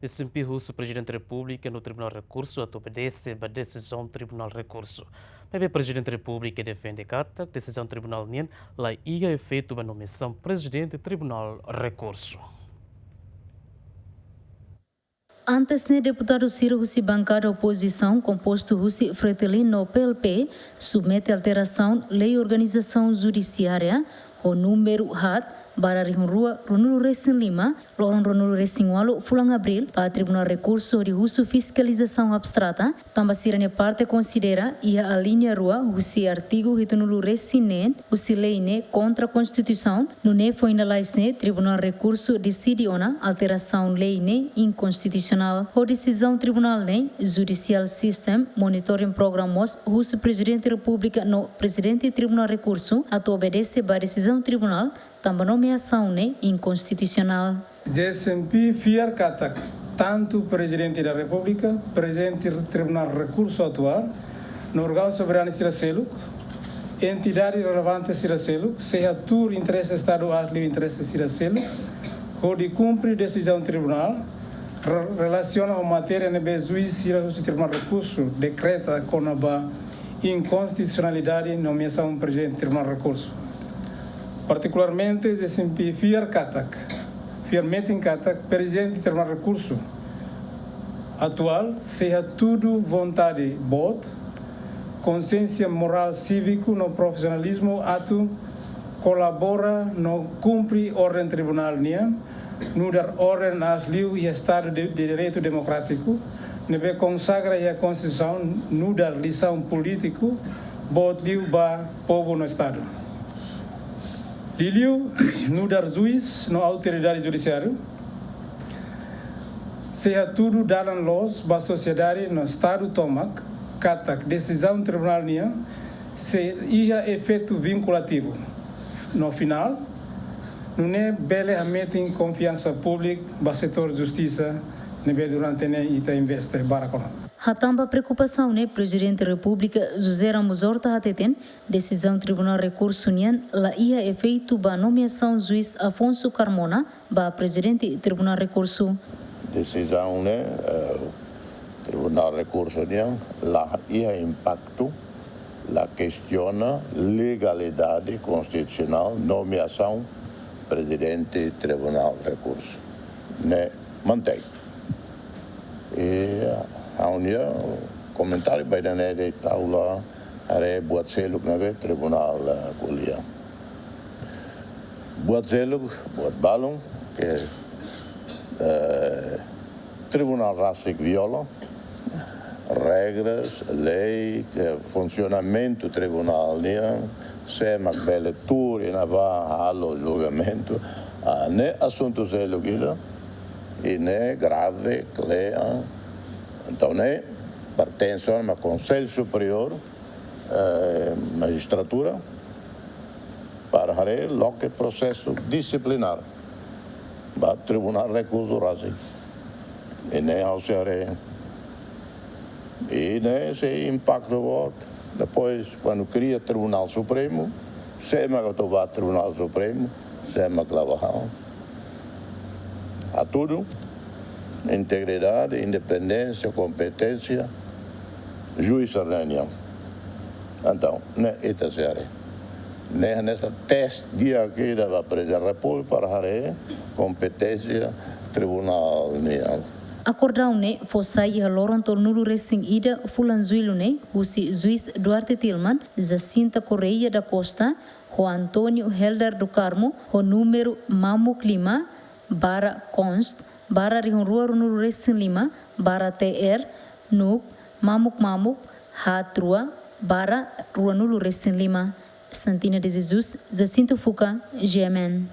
desempenhou o Presidente da República no Tribunal de Recurso a obedece a decisão do Tribunal de Recurso. Mas o Presidente da República defende que a decisão do Tribunal NIN lá ia efeito a nomeação Presidente do Tribunal de Recurso. Antes, o deputado Ciro Russi, bancada oposição, composto Russi Fretilino PLP, submete alteração lei organização judiciária, o número HAT, Barari Rua, Ronulu Recém Lima, Loron Ronulu Recém Walo, Fulang Abril, para Tribunal Recurso de Russo Fiscalização Abstrata, também parte considera e a linha rua, o artigo Ritonulu Recém o lei contra a Constituição, no ne foi inalaisne, Tribunal Recurso decide ona alteração lei inconstitucional. O decisão Tribunal Judicial System Monitoring Programos, Russo Presidente da República no Presidente Tribunal Recurso, a obedece a decisão Tribunal, também nomeação inconstitucional. JSMP fiar kata tanto o Presidente da República, Presidente do Tribunal de Recurso atual, no órgão soberano Siraceluk, entidade relevante Siraceluk, seja tur interesse Estado asli interesse Siraceluk, onde cumpre decisão do Tribunal, relaciona a matéria nebe juiz Siraceluk Tribunal de Recurso, decreta com a inconstitucionalidade nomeação Presidente do Tribunal de Recurso. Particularmente, JSMP fiarmente em Katak, Presidente do Tribunal de Recurso atual, seja tudo vontade, voto, consciência moral cívico no profissionalismo, ato colabora no cumpre ordem tribunal no dar ordem às liu e Estado de Direito Democrático, nebe consagra a Constituição, no dar lição político, voto liu ba povo no Estado. Liliu, no dar juiz, na autoridade judiciária, seja tudo dalam los, ba sociedade no Estado tomac, katak, decisão tribunal se ia efeito vinculativo. No final, não é bele a meter confiança pública, ba setor justiça, nebe durante ne ita investe barakona. Hatamba preocupação, Presidente da República, José Ramos Horta Hateten, decisão Tribunal Recurso União, lá ia efeito ba nomeação juiz Afonso Carmona, ba Presidente do Tribunal Recurso. Decisão, Tribunal Recurso União, lá ia impacto, lá questiona legalidade constitucional, nomeação Presidente do Tribunal Recurso. Mantém. E a União, comentário by da de taula, are buat seluk nabe Tribunal Kuliah. Buat seluk, buat balong, que Tribunal Rasik viola regras, lei, funcionamento do Tribunal se magbele tur e nava allo julgamento, ne assunto seluk e ne grave, clea. Então, pertence ao Conselho Superior Magistratura para o processo disciplinar do Tribunal Recurso Rasik. E nem ao e se impacta o voto. Depois, quando cria o Tribunal Supremo, se o Tribunal Supremo, se clavão. A tudo. Integridade, independência, competência, juiz ordenham. Então, esta série. Nessa teste dia aqui da Presidência da República para a competência tribunal. Acordão, fossai e Loron Tornulu Recém Ida, Fulanzuilo, o juiz Duarte Tilman, Jacinta Correia da Costa, o Antônio Helder do Carmo, o número Mamu Clima, Bara Const, Bara Rua Runulu Recém Lima, Bara TR, Nuk, Mamuk, Hatrua, Bara Runulu Recém Lima. Santina de Jesus, Jacinto Fuca, GMN.